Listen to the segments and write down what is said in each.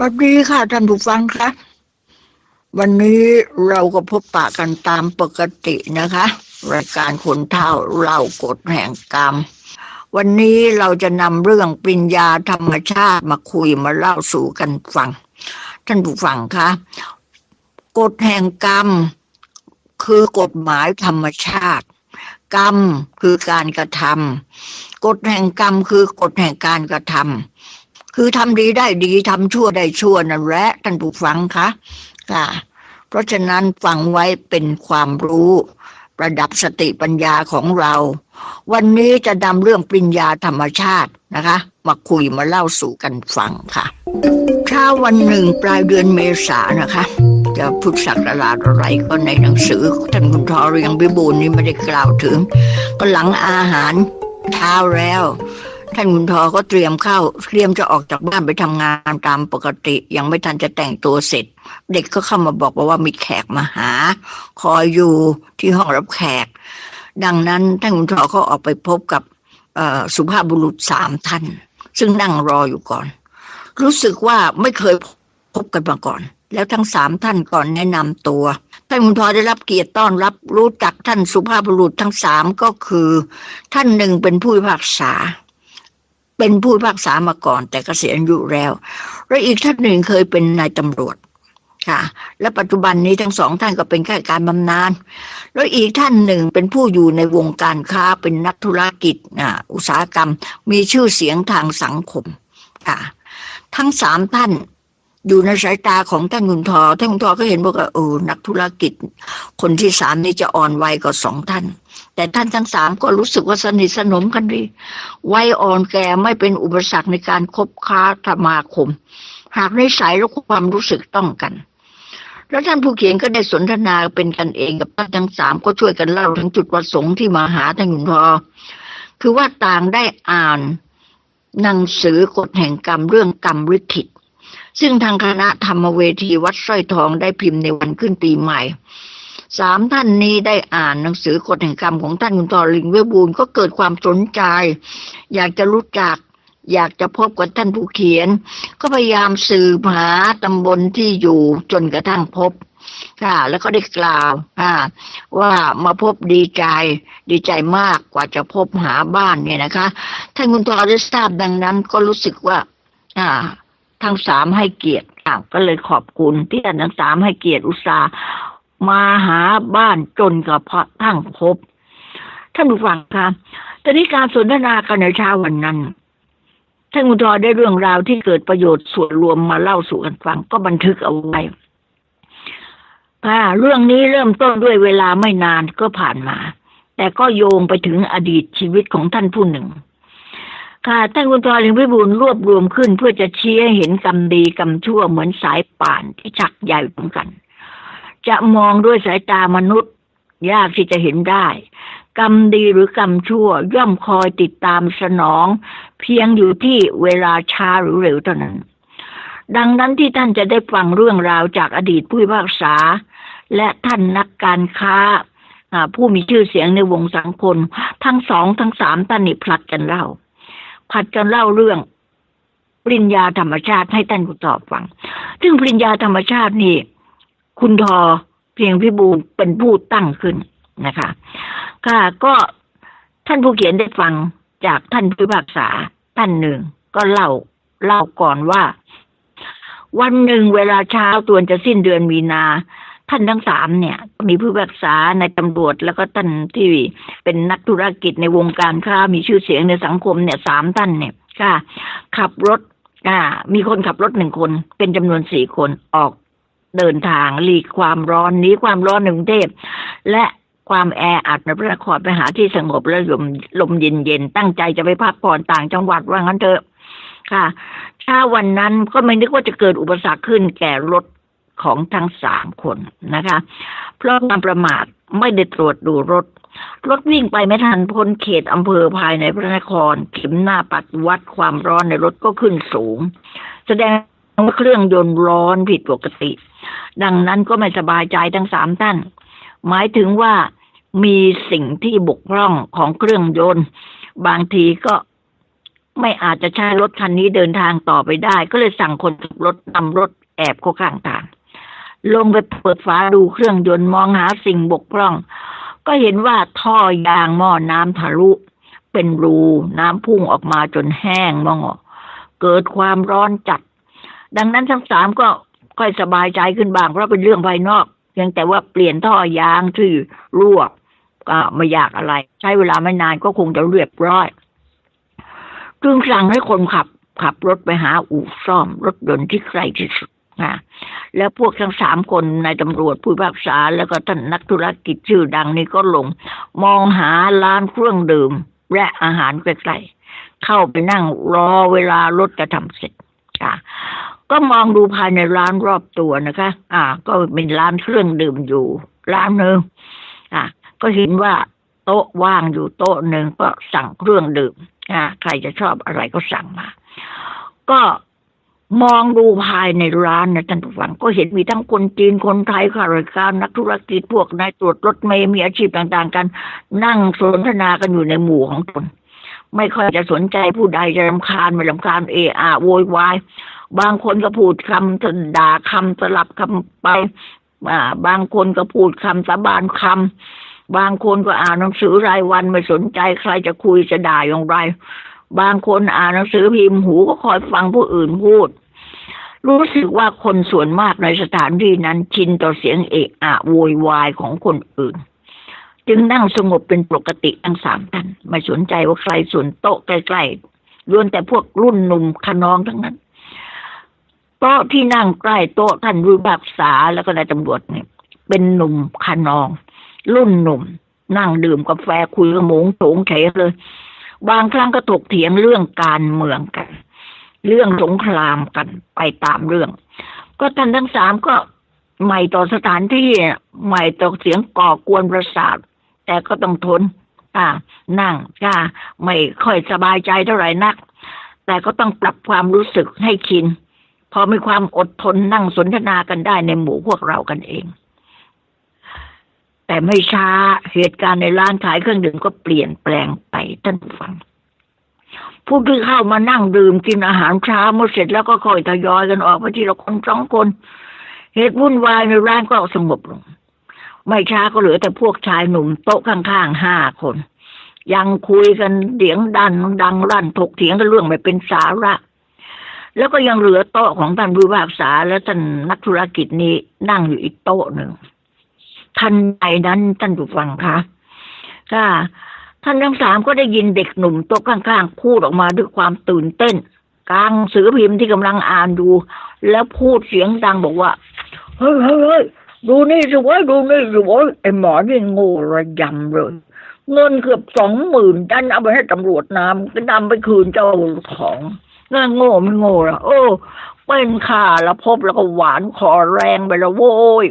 สวัสดีค่ะท่านผู้ฟังคะวันนี้เราก็พบปะกันตามปกตินะคะรายการคนเฒ่าเล่ากฎแห่งกรรมวันนี้เราจะนำเรื่องปริญญาธรรมชาติมาคุยมาเล่าสู่กันฟังท่านผู้ฟังคะกฎแห่งกรรมคือกฎหมายธรรมชาติกรรมคือการกระทำกฎแห่งกรรมคือกฎแห่งการกระทำคือทำดีได้ดีทำชั่วได้ชั่วนั่นแหละท่านผู้ฟังคะค่ะเพราะฉะนั้นฟังไว้เป็นความรู้ประดับสติปัญญาของเราวันนี้จะนำเรื่องปริญญาธรรมชาตินะคะมาคุยมาเล่าสู่กันฟังค่ะเช้าวันหนึ่งปลายเดือนเมษายนนะคะจะพุทธศักราชอะไรก็ในหนังสือท่านคุณทอเรียงวิบูลย์นี่ไม่ได้กล่าวถึงก็หลังอาหารเช้าแล้วท่านคุณทอก็เตรียมจะออกจากบ้านไปทำงานตามปกติยังไม่ทันจะแต่งตัวเสร็จเด็กก็เข้ามาบอกว่ามีแขกมาหาคอยอยู่ที่ห้องรับแขกดังนั้นท่านคุณทอก็ออกไปพบกับสุภาพบุรุษ3 ท่านซึ่งนั่งรออยู่ก่อนรู้สึกว่าไม่เคยพบกันมาก่อนแล้วทั้ง3 ท่านก่อนแนะนำตัวท่านคุณทอได้รับเกียรติต้อนรับรู้จักท่านสุภาพบุรุษทั้ง3ก็คือท่านหนึ่งเป็นผู้พิพากษามาก่อนแต่เกษียณอายุแล้วและอีกท่านหนึ่งเคยเป็นนายตำรวจค่ะและปัจจุบันนี้ทั้ง2 ท่านก็เป็นข้าราชการบำนาญแล้วอีกท่านหนึ่งเป็นผู้อยู่ในวงการค้าเป็นนักธุรกิจอุตสาหกรรมมีชื่อเสียงทางสังคมค่ะทั้ง3 ท่านอยู่ในสายตาของท่านคุณทอก็เห็นว่านักธุรกิจคนที่3นี่จะอ่อนวัยกว่า2 ท่านแต่ท่านทั้ง3ก็รู้สึกว่าสนิทสนมกันดีวัยอ่อนแก่ไม่เป็นอุปสรรคในการคบค้าสมาคมหากนิสัยและความรู้สึกต้องกันแล้วท่านผู้เขียนก็ได้สนทนาเป็นกันเองกับท่านทั้ง3ก็ช่วยกันเล่าถึงจุดประสงค์ที่มาหาท่านคุณทอคือว่าต่างได้อ่านหนังสือกฎแห่งกรรมเรื่องกรรมลิขิตซึ่งทางคณะธรรมเวทีวัดสร้อยทองได้พิมพ์ในวันขึ้นปีใหม่3 ท่านนี้ได้อ่านหนังสือกฎแห่งกรรมของท่านคุณทอลิงเวบูลก็เกิดความสนใจอยากจะรู้จักอยากจะพบกับท่านผู้เขียนก็พยายามสืบหาตำบลที่อยู่จนกระทั่งพบค่ะแล้วก็ได้กล่าวว่ามาพบดีใจมากกว่าจะพบหาบ้านเนี่ยนะคะท่านคุณทอได้ทราบดังนั้นก็รู้สึกว่าทั้ง3ให้เกียรติก็เลยขอบคุณที่ท่านทั้ง3ให้เกียรติอุตส่าห์มาหาบ้านจนกระทั่งพบท่านผู้ฟังคะตอนนี้การสนทนากันในเช้าวันนั้นท่านคุณทอได้เรื่องราวที่เกิดประโยชน์ส่วนรวมมาเล่าสู่กันฟังก็บันทึกเอาไว้เรื่องนี้เริ่มต้นด้วยเวลาไม่นานก็ผ่านมาแต่ก็โยงไปถึงอดีตชีวิตของท่านผู้หนึ่งค่ะท่านคุณทอลิงพิบูลรวบรวมขึ้นเพื่อจะชี้ให้เห็นกรรมดีกรรมชั่วเหมือนสายป่านที่ชักใยเหมือนกันจะมองด้วยสายตามนุษย์ยากที่จะเห็นได้กรรมดีหรือกรรมชั่วย่อมคอยติดตามสนองเพียงอยู่ที่เวลาช้าหรือเร็วเท่านั้นดังนั้นที่ท่านจะได้ฟังเรื่องราวจากอดีตผู้พิพากษาและท่านนักการค้าผู้มีชื่อเสียงในวงสังคมทั้ง2ทั้ง3ท่านนี่ผลัดกันเล่าเรื่องปริญญาธรรมชาติให้ท่านคุณทอฟังซึ่งปริญญาธรรมชาตินี่คุณทอเพียงพิบูลเป็นผู้ตั้งขึ้นนะคะก็ท่านผู้เขียนได้ฟังจากท่านผู้พิพากษาท่านหนึ่งก็เล่าก่อนว่าวันหนึ่งเวลาเช้าตวนจะสิ้นเดือนมีนาท่านทั้ง3เนี่ยมีผู้พิพากษาในตำรวจแล้วก็ท่านที่เป็นนักธุรกิจในวงการค้ามีชื่อเสียงในสังคมเนี่ย3ท่านเนี่ยขับรถมีคนขับรถ1 คนเป็นจำนวน4 คนออกเดินทางหลีกความร้อนหนีความร้อนในกรุงเทพและความแออัดในพระนครไปหาที่สงบและลมเย็นๆตั้งใจจะไปพักผ่อนต่างจังหวัดว่างั้นเถอะค่ะเช้าวันนั้นก็ไม่นึกว่าจะเกิดอุปสรรคขึ้นแก่รถของทั้ง3 คนนะคะเพราะความประมาทไม่ได้ตรวจดูรถวิ่งไปไม่ทันพ้นเขตอำเภอภายในพระนครเข็มหน้าปัดวัดความร้อนในรถก็ขึ้นสูงแสดงว่าเครื่องยนต์ร้อนผิดปกติดังนั้นก็ไม่สบายใจทั้ง3 ท่านหมายถึงว่ามีสิ่งที่บกพร่องของเครื่องยนต์บางทีก็ ไม่อาจจะใช้รถคันนี้เดินทางต่อไปได้ก็เลยสั่งคนขับรถนำรถแอบเข้าข้างทางลงไปเปิดฝาดูเครื่องยนต์มองหาสิ่งบกพร่องก็เห็นว่าท่อยางหม้อน้ำทะลุเป็นรูน้ำพุ่งออกมาจนแห้งมองเกิดความร้อนจัดดังนั้นทั้งสามก็ค่อยสบายใจขึ้นบ้างเพราะเป็นเรื่องภายนอกเพียงแต่ว่าเปลี่ยนท่อยางที่รั่วก็ไม่ยากอะไรใช้เวลาไม่นานก็คงจะเรียบร้อยจึงสั่งให้คนขับรถไปหาอู่ซ่อมรถยนต์ที่ใกล้ที่สุดนะแล้วพวกทั้งสามคนนายตำรวจผู้พิพากษาแล้วก็ท่านนักธุรกิจชื่อดังนี่ก็ลงมองหาร้านเครื่องดื่มและอาหารใกล้ๆเข้าไปนั่งรอเวลารถจะทำเสร็จก็มองดูภายในร้านรอบตัวนะคะก็เป็นร้านเครื่องดื่มอยู่ร้านหนึ่งก็เห็นว่าโต๊ะว่างอยู่โต๊ะหนึ่งก็สั่งเครื่องดื่มใครจะชอบอะไรก็สั่งมาก็มองดูภายในร้านนะท่านผู้ฟังก็เห็นมีทั้งคนจีนคนไทยข้าราชการนักธุรกิจพวกนายตรวจรถเมล์มีอาชีพต่างๆกันนั่งสนทนากันอยู่ในหมู่ของตนไม่ค่อยจะสนใจผู้ใดจะรำคาญไม่รำคาญโวยวายบางคนก็พูดคำด่าคำสลับคำไปบางคนก็พูดคำสาบานคำบางคนก็อ่านหนังสือรายวันไม่สนใจใครจะคุยจะด่าอย่างไรบางคนอ่านหนังสือพิมพ์หูก็คอยฟังผู้อื่นพูดรู้สึกว่าคนส่วนมากในสถานที่นั้นชินต่อเสียงโวยวายของคนอื่นจึงนั่งสงบเป็นปกติทั้งสามท่านไม่สนใจว่าใครส่วนโต๊ะใกล้ๆล้วนแต่พวกรุ่นหนุ่มขนองทั้งนั้นโต๊ะที่นั่งใกล้โต๊ะท่านผู้พิพากษาแล้วก็นายตำรวจเนี่ยเป็นหนุ่มขนองรุ่นหนุ่มนั่งดื่มกาแฟคุยกระหมงโถงเฉยเลยบางครั้งก็ถกเถียงเรื่องการเมืองกันเรื่องสงครามกันไปตามเรื่องก็ท่านทั้งสามก็ใหม่ต่อสถานที่ใหม่ต่อเสียงก่อกวนประสาทแต่ก็ต้องทนนั่งไม่ค่อยสบายใจเท่าไหร่นักแต่ก็ต้องปรับความรู้สึกให้ชินพอมีความอดทนนั่งสนทนากันได้ในหมู่พวกเรากันเองแต่ไม่ช้าเหตุการณ์ในร้านขายเครื่องดื่มก็เปลี่ยนแปลงไปท่านผู้ฟังผู้ที่เข้ามานั่งดื่มกินอาหารเช้าเมื่อเสร็จแล้วก็ค่อยทยอยกันออกไปทีละคนสองคนเหตุวุ่นวายในร้านก็สงบลงไม่ช้าก็เหลือแต่พวกชายหนุ่มโต๊ะข้างๆ5 คนยังคุยกันเสียงดังลั่นถกเถียงกันเรื่องไม่เป็นสาระแล้วก็ยังเหลือโต๊ะของท่านผู้พิพากษาและท่านนักธุรกิจนี้นั่งอยู่อีกโต๊ะหนึ่งทันใดนั้นท่านผู้ฟังคะท่านทั้งสามก็ได้ยินเด็กหนุ่มโต๊ะข้างๆพูดออกมาด้วยความตื่นเต้นกลางหนังสือพิมพ์ที่กำลังอ่านดูแล้วพูดเสียงดังบอกว่าเฮ้ยดูนี่สิวะดูนี่สิวะไอ้หมอนี่โง่ระยำเลยเงินเกือบ20,000ดันเอาไปให้ตำรวจนำไปคืนเจ้าของน่าโง่ไม่โง่ละเป็นข่าแล้วพบแล้วก็หวานคอแรงไปแล้วโว้ย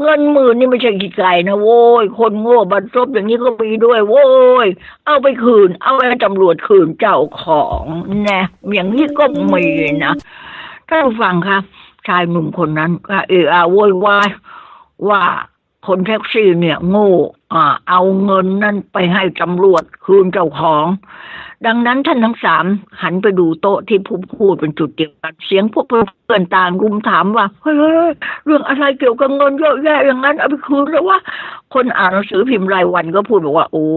เงิน10,000นี่ไม่ใช่ขี้ไก่นะโว้ยคนโง่บันทบอย่างนี้ก็มีด้วยโว้ยเอาไปคืนเอาไปให้ตำรวจคืนเจ้าของนะอย่างนี้ก็มีนะท่านผู้ฟังครับชายหนุ่มคนนั้นก็โวยวายว่าคนแท็กซี่เนี่ยโง่เอาเงินนั้นไปให้ตำรวจคืนเจ้าของดังนั้นท่านทั้งสามหันไปดูโต๊ะที่พูดเป็นจุดเดียวกันเสียงพวกเพื่อนต่างรุมถามว่าเฮ้ยเรื่องอะไรเกี่ยวกับเงินเยอะแยะอย่างนั้นเอาไปคืนแล้วว่าคนอ่านหนังสือพิมพ์รายวันก็พูดบอกว่าโอ้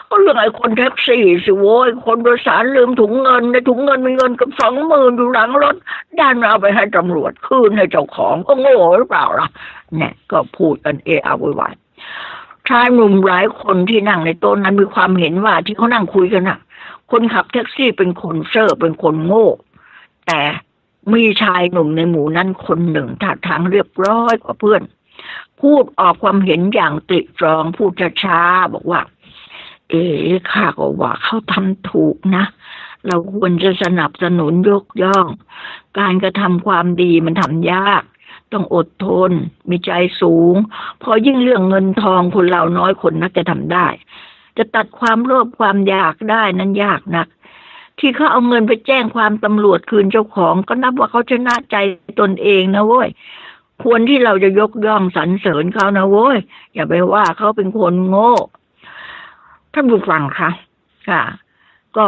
ก็เรื่องไอ้คนแท็กซี่สิโว้ยคนโดยสารลืมถุงเงินในถุงเงินมีเงินกับ20,000อยู่หลังรถด้านเอาไปให้ตำรวจคืนให้เจ้าของก็โง่หรือเปล่าล่ะเนี่ยก็พูดกันไว้ชายหนุ่มหลายคนที่นั่งในโต๊ะนั้นมีความเห็นว่าที่เขานั่งคุยกันน่ะคนขับแท็กซี่เป็นคนเซ่อเป็นคนโง่แต่มีชายหนุ่มในหมู่นั้นคนหนึ่งท่าทางเรียบร้อยกว่าเพื่อนพูดออกความเห็นอย่างตริตรองพูดช้าๆบอกว่าข้าก็ว่าเขาทำถูกนะเราควรจะสนับสนุนยกย่องการกระทำความดีมันทำยากต้องอดทนมีใจสูงพอยิ่งเรื่องเงินทองคนเราน้อยคนนักจะทำได้จะตัดความโลภความอยากได้นั้นยากนักที่เขาเอาเงินไปแจ้งความตำรวจคืนเจ้าของก็นับว่าเขาชนะใจตนเองนะเว้ยควรที่เราจะยกย่องสรรเสริญเขานะเว้ยอย่าไปว่าเขาเป็นคนโง่ท่านผู้ฟังค่ะก็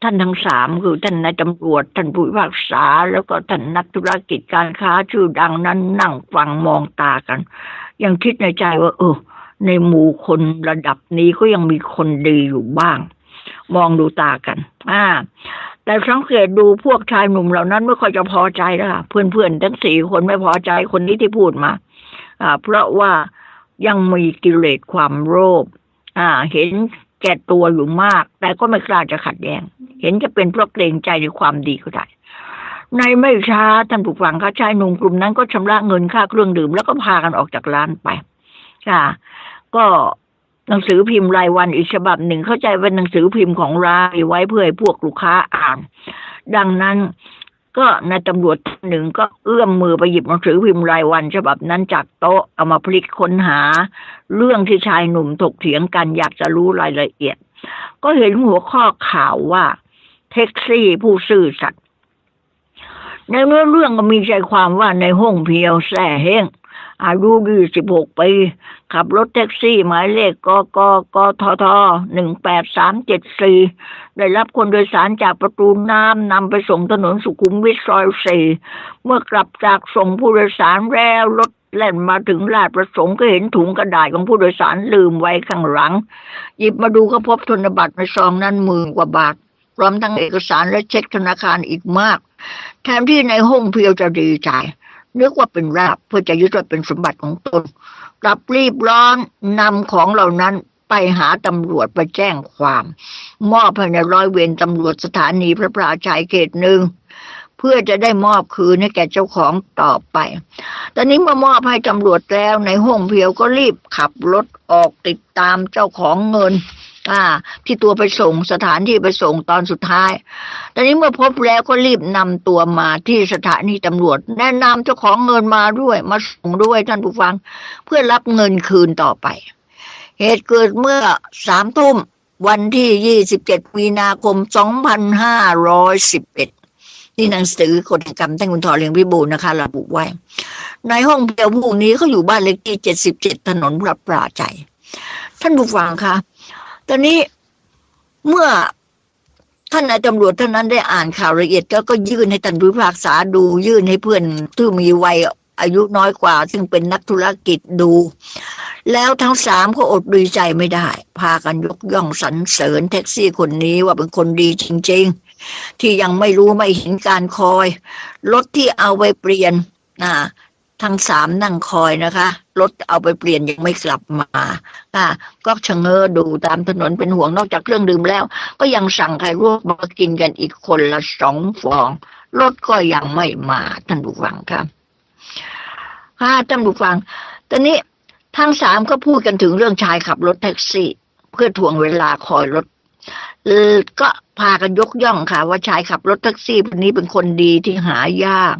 ท่านทั้งสามคือท่านนายตำรวจท่านผู้พิพากษาแล้วก็ท่านนักธุรกิจการค้าชื่อดังนั้นนั่งฟังมองตากันยังคิดในใจว่าในหมู่คนระดับนี้ก็ยังมีคนดีอยู่บ้างมองดูตากันแต่สังเกตดูพวกชายหนุ่มเหล่านั้นไม่ค่อยจะพอใจแล้วค่ะเพื่อนๆทั้ง4 คนไม่พอใจคนนี้ที่พูดมาเพราะว่ายังมีกิเลสความโลภเห็นแก่ตัวอยู่มากแต่ก็ไม่กล้าจะขัดแย้งเห็นจะเป็นเพราะเกรงใจในความดีก็ได้ในไม่ช้าท่านผู้ฟังค่ะชายหนุ่มกลุ่มนั้นก็ชำระเงินค่าเครื่องดื่มแล้วก็พากันออกจากร้านไปก็หนังสือพิมพ์รายวันอีกฉบับหนึ่งเข้าใจเป็นหนังสือพิมพ์ของร้านไว้เพื่อให้พวกลูกค้าอ่านดังนั้นก็นายตำรวจหนึ่งก็เอื้อมมือไปหยิบหนังสือพิมพ์รายวันฉบับนั้นจากโต๊ะเอามาพลิกค้นหาเรื่องที่ชายหนุ่มถกเถียงกันอยากจะรู้รายละเอียดก็เห็นหัวข้อข่าวว่าแท็กซี่ผู้ซื่อสัตย์ในเรื่องก็มีใจความว่าในห้องเพียวแซ่เฮ้งอายุ26 ปีขับรถแท็กซี่หมายเลขกทท18374ได้รับคนโดยสารจากประตูน้ำนำไปส่งถนนสุขุมวิทซอย4เมื่อกลับจากส่งผู้โดยสารแล้วรถแล่นมาถึงลาดประสงค์ก็เห็นถุงกระดาษของผู้โดยสารลืมไว้ข้างหลังหยิบมาดูก็พบธนบัตรในซองนั้น10,000 กว่าบาทพร้อมทั้งเอกสารและเช็คธนาคารอีกมากแทนที่ในห้องเพียวจะดีใจนึกว่าเป็นราบเพื่อจะยึดไว้เป็นสมบัติของตนกลับรีบร้อนนำของเหล่านั้นไปหาตำรวจไปแจ้งความมอบให้ในร้อยเวรตำรวจสถานีพระปราชัยเขต 1เพื่อจะได้มอบคืนให้แก่เจ้าของต่อไปตอนนี้เมื่อมอบให้ตำรวจแล้วในห้องเพียวก็รีบขับรถออกติดตามเจ้าของเงินที่ตัวไปส่งสถานที่ไปส่งตอนสุดท้ายตอนนี้เมื่อพบแล้วก็รีบนำตัวมาที่สถานีตำรวจแนะนำเจ้าของเงินมาด้วยมาส่งด้วยท่านผู้ฟังเพื่อรับเงินคืนต่อไปเหตุเกิดเมื่อ 3 ทุ่มวันที่27 มีนาคม 2511ที่หนังสือกฎแห่งกรรมท่านคุณธรเลียงพิบูลนะคะระบุไว้ในห้องเพียวผู้นี้เขาอยู่บ้านเลขที่77ถนนพระปราชัยท่านผู้ฟังคะตอนนี้เมื่อท่านนายตำรวจท่านนั้นได้อ่านข่าวละเอียดแล้วก็ยื่นให้ท่านผู้พิพากษาดูยื่นให้เพื่อนที่มีวัยอายุน้อยกว่าซึ่งเป็นนักธุรกิจดูแล้วทั้ง3ก็อดดีใจไม่ได้พากันยกย่องสรรเสริญแท็กซี่คนนี้ว่าเป็นคนดีจริงๆที่ยังไม่รู้ไม่เห็นการคอยรถที่เอาไปเปลี่ยนทั้ง3นั่งคอยนะคะรถเอาไปเปลี่ยนยังไม่กลับมาก็ชะเง้อดูตามถนนเป็นห่วงนอกจากเครื่องดื่มแล้วก็ยังสั่งไข่ลวกมากินกันอีกคนละ2 ฟองรถก็ยังไม่มาท่านผู้ฟังครับท่านผู้ฟังตอนนี้ทั้ง3ก็พูดกันถึงเรื่องชายขับรถแท็กซี่เพื่อทวงเวลาคอยรถก็พากันยกย่องค่ะว่าชายขับรถแท็กซี่คนนี้เป็นคนดีที่หายาก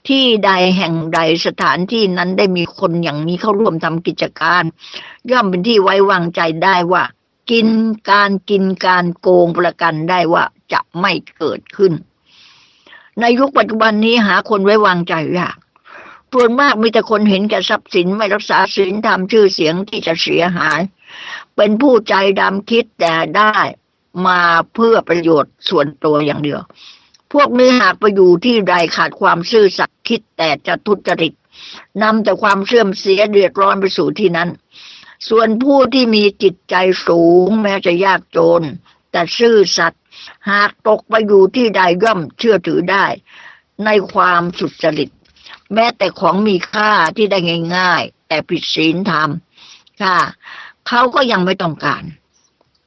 ที่ใดแห่งใดสถานที่นั้นได้มีคนอย่างนี้เข้าร่วมทำกิจการย่อมเป็นที่ไว้วางใจได้ว่ากินการโกงประกันได้ว่าจะไม่เกิดขึ้นในยุคปัจจุบันนี้หาคนไว้วางใจยากส่วนมากมีแต่คนเห็นแก่ทรัพย์สินไม่รักษาศีลธรรมชื่อเสียงที่จะเสียหายเป็นผู้ใจดำคิดแต่ได้มาเพื่อประโยชน์ส่วนตัวอย่างเดียวพวกนี้หากไปอยู่ที่ใดขาดความซื่อสัตย์คิดแต่จะทุจริตนำแต่ความเสื่อมเสียเดือดร้อนไปสู่ที่นั้นส่วนผู้ที่มีจิตใจสูงแม้จะยากจนแต่ซื่อสัตย์หากตกไปอยู่ที่ใดย่อมเชื่อถือได้ในความสุจริตแม้แต่ของมีค่าที่ได้ง่ายๆแต่ผิดศีลธรรมเขาก็ยังไม่ต้องการ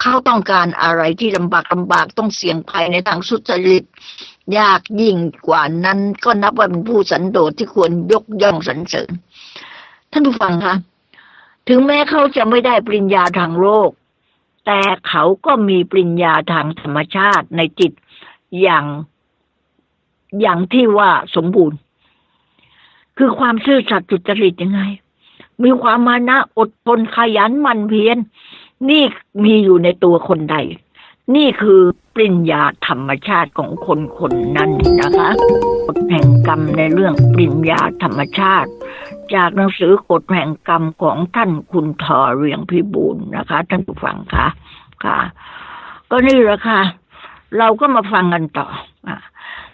เขาต้องการอะไรที่ลำบากต้องเสี่ยงภัยในทางสุจริตยากยิ่งกว่านั้นก็นับว่าเป็นผู้สันโดษที่ควรยกย่องสรรเสริญท่านผู้ฟังคะถึงแม้เขาจะไม่ได้ปริญญาทางโลกแต่เขาก็มีปริญญาทางธรรมชาติในจิตอย่างที่ว่าสมบูรณ์คือความซื่อสัตย์สุจริตยังไงมีความมานะอดทนขยันหมั่นเพียรนี่มีอยู่ในตัวคนใดนี่คือปริญญาธรรมชาติของคนนั้นนะคะกฎแห่งกรรมในเรื่องปริญญาธรรมชาติจากหนังสือกฎแห่งกรรมของท่านคุณธรเรียงพิบูลนะคะท่านผู้ฟังค่ะก็นี่แหละค่ะ เราก็มาฟังกันต่อ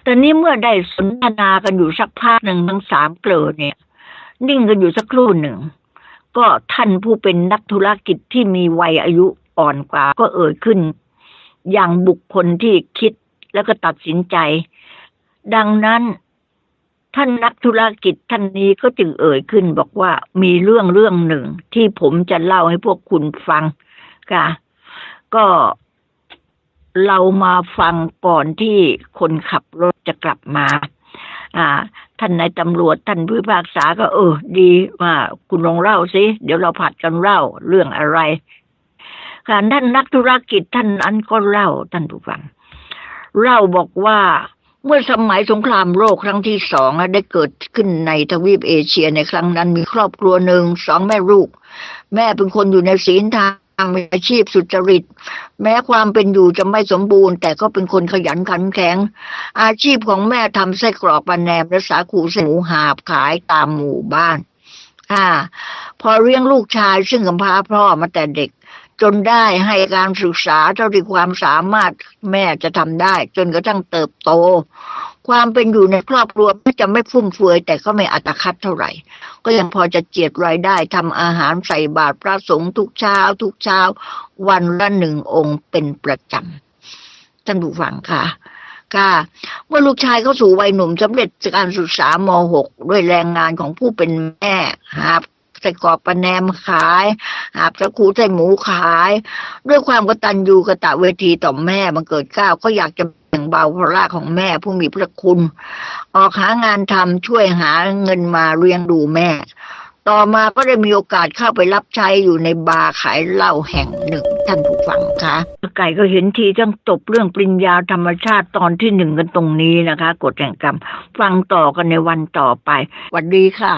แต่นี้เมื่อได้สนทนากันอยู่สักพักหนึ่งทั้งสามเกลอเนี่ยนิ่งกันอยู่สักครู่หนึ่งก็ท่านผู้เป็นนักธุรกิจที่มีวัยอายุอ่อนกว่าก็เอ่ยขึ้นอย่างบุคคลที่คิดแล้วก็ตัดสินใจดังนั้นท่านนักธุรกิจท่านนี้ก็จึงเอ่ยขึ้นบอกว่ามีเรื่องหนึ่งที่ผมจะเล่าให้พวกคุณฟังค่ะก็เรามาฟังก่อนที่คนขับรถจะกลับมาท่านนายตำรวจท่านผู้พิพากษาก็ดีว่าคุณลองเล่าสิเดี๋ยวเราผัดกันเล่าเรื่องอะไรค่ะท่านนักธุรกิจท่านนั้นก็เล่าท่านผู้ฟังเล่าบอกว่าเมื่อสมัยสงครามโลกครั้งที่สองได้เกิดขึ้นในทวีปเอเชียในครั้งนั้นมีครอบครัวหนึ่งสองแม่ลูกแม่เป็นคนอยู่ในศีลธรรมมีอาชีพสุจริตแม้ความเป็นอยู่จะไม่สมบูรณ์แต่ก็เป็นคนขยันขันแข็งอาชีพของแม่ทำไส้กรอกปลาแหนมและสาคูไส้หมูหาบขายตามหมู่บ้านพอเลี้ยงลูกชายซึ่งกำพร้าพ่อมาแต่เด็กจนได้ให้การศึกษาเท่าที่ความสามารถแม่จะทำได้จนกระทั่งเติบโตความเป็นอยู่ในครอบครัวไม่จะไม่ฟุ่มเฟือยแต่ก็ไม่อัตคัดเท่าไหร่ก็ยังพอจะเจียดรายได้ทำอาหารใส่บาตรพระสงฆ์ทุกเช้าวันละ1 องค์เป็นประจำท่านผู้ฟังค่ะเมื่อลูกชายเข้าสู่วัยหนุ่มสำเร็จการศึกษาม.6 ด้วยแรงงานของผู้เป็นแม่ใส่กรอกปลาแหนมขายหาบสาคูใส่หมูขายด้วยความกตัญญูกตเวทีต่อแม่บังเกิดเกล้าก็อยากจะแบ่งเบาภาระของแม่ผู้มีพระคุณออกหางานทำช่วยหาเงินมาเลี้ยงดูแม่ต่อมาก็ได้มีโอกาสเข้าไปรับใช้อยู่ในบาร์ขายเหล้าแห่งหนึ่งท่านผู้ฟังคะไก่ก็เห็นทีต้องจบเรื่องปริญญาธรรมชาติตอนที่1กันตรงนี้นะคะกฎแห่งกรรมฟังต่อกันในวันต่อไปสวัสดีค่ะ